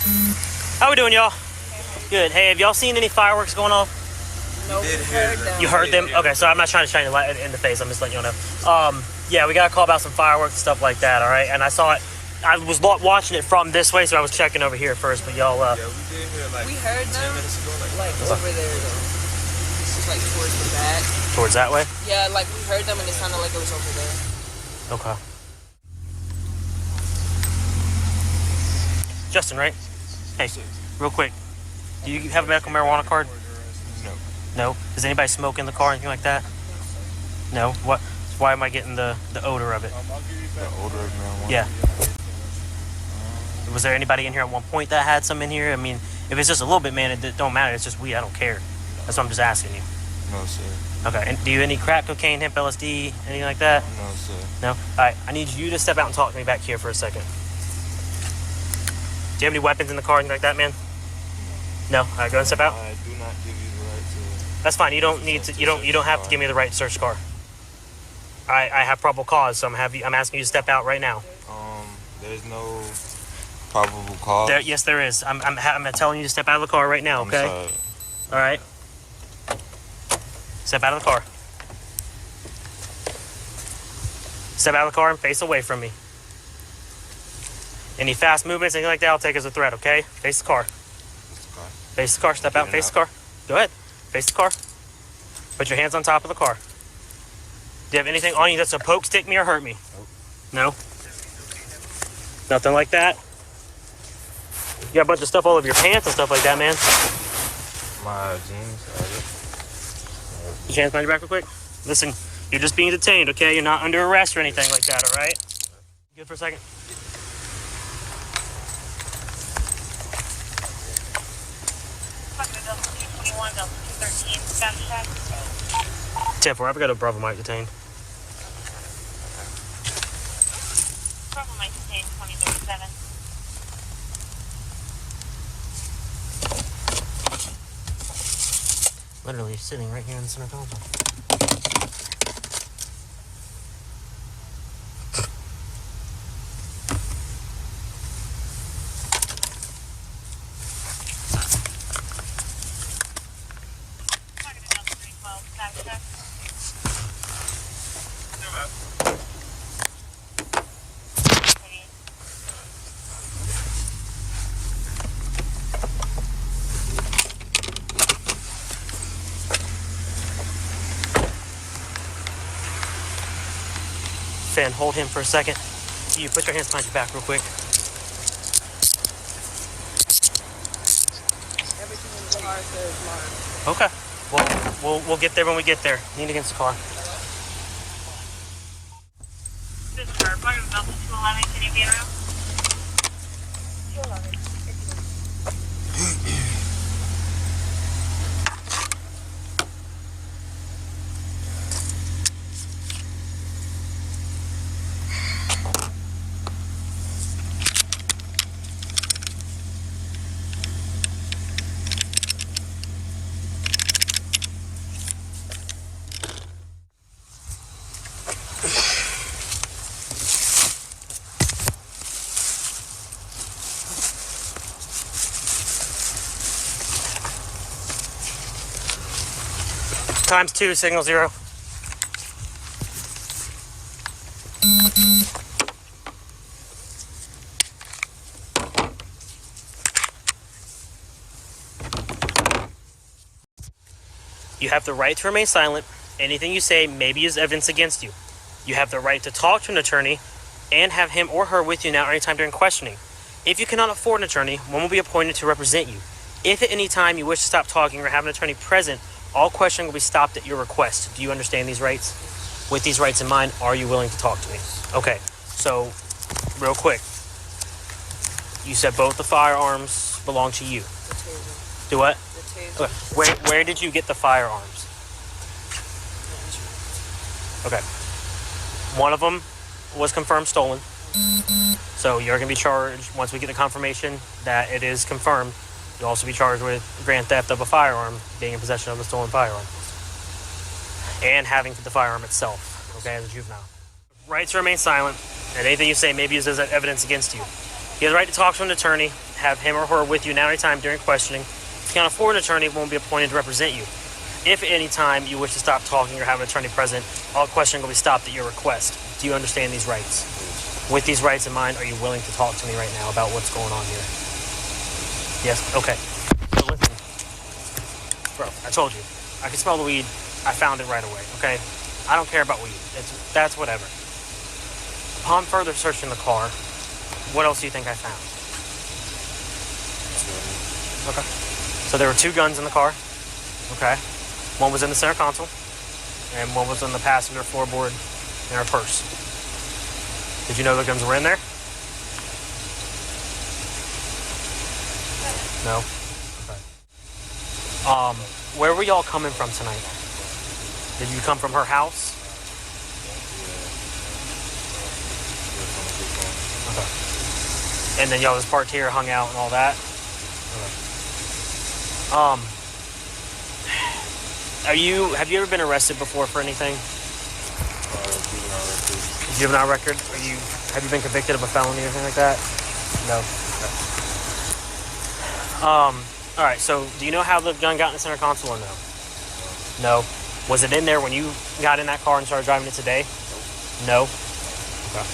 How we doing, y'all? Good. Hey, have y'all seen any fireworks going off? No, we heard them. You heard them? Okay, so I'm not trying to shine you light in the face. I'm just letting y'all know. Yeah, we got a call about some fireworks and stuff like that, all right? And I saw it. I was watching it from this way, so I was checking over here first, but y'all... Yeah, we did hear, like, we heard 10 minutes ago, like over there, though. This is, like, towards the back. Towards that way? Yeah, like, we heard them, and it sounded like it was over there. Okay. Justin, right? Hey, real quick. Do you have a medical marijuana card? No. No? Does anybody smoke in the car or anything like that? No? What? Why am I getting the odor of it? The odor of marijuana? Yeah. Was there anybody in here at one point that had some in here? I mean, if it's just a little bit, man, it don't matter. It's just weed. I don't care. That's what I'm just asking you. No, sir. Okay. And do you any crack cocaine, hemp, LSD, anything like that? No, sir. No? All right. I need you to step out and talk to me back here for a second. Do you have any weapons in the car, anything like that, man? No? All right, go and step out. I do not give you the right to... That's fine. You don't need to. You don't have to give me the right to search the car. I have probable cause, so I'm asking you to step out right now. There's no probable cause. Yes, there is. I'm telling you to step out of the car right now. Okay. I'm sorry. All right. Step out of the car. Step out of the car and face away from me. Any fast movements, anything like that, I'll take as a threat. Okay. Face the car. Face the car. Step out. Face the car. Go ahead. Face the car. Put your hands on top of the car. Do you have anything on you that's a poke, stick me, or hurt me? No? Nothing like that? You got a bunch of stuff all over your pants and stuff like that, man. My jeans. Put your hands behind your back real quick. Listen, you're just being detained, okay? You're not under arrest or anything like that, all right? Good for a second? Temple, I've got a Bravo Mike detained. Bravo Mike detained 2037. Literally sitting right here in the center console. Fan, hold him for a second. You put your hands behind your back real quick. Everything in the car says marked. Okay. Well, we'll get there when we get there. Lean against the car. This is our part of Delta 211. Can you be around? 211. Times 2, signal 0. You have the right to remain silent. Anything you say may be used as evidence against you. You have the right to talk to an attorney and have him or her with you now or anytime during questioning. If you cannot afford an attorney, one will be appointed to represent you. If at any time you wish to stop talking or have an attorney present, all questioning will be stopped at your request. Do you understand these rights? With these rights in mind, are you willing to talk to me? Okay, so real quick. You said both the firearms belong to you. The taser. Do what? The taser. Okay. Where did you get the firearms? Okay. One of them was confirmed stolen. So you're going to be charged, once we get the confirmation that it is confirmed, you'll also be charged with grand theft of a firearm, being in possession of a stolen firearm, and having the firearm itself, okay, as a juvenile. Right to remain silent, and anything you say may be used as evidence against you. You have the right to talk to an attorney have him or her with you now anytime during questioning. If you can't afford an attorney, won't be appointed to represent you. If at any time you wish to stop talking or have an attorney present, all questioning will be stopped at your request. Do you understand these rights? With these rights in mind, are you willing to talk to me right now about what's going on here? Yes? Okay. So listen. Bro, I told you. I can smell the weed. I found it right away, okay? I don't care about weed. That's whatever. Upon further searching the car, what else do you think I found? Okay. So there were 2 guns in the car. Okay. One was in the center console, and one was on the passenger floorboard in our purse. Did you know the guns were in there? No? Okay. Where were y'all coming from tonight? Did you come from her house? Okay. And then y'all was parked here, hung out and all that? Okay. Have you ever been arrested before for anything? Juvenile record? Have you been convicted of a felony or anything like that? No. Okay. Alright, so do you know how the gun got in the center console or no? No. Was it in there when you got in that car and started driving it today? No. Okay.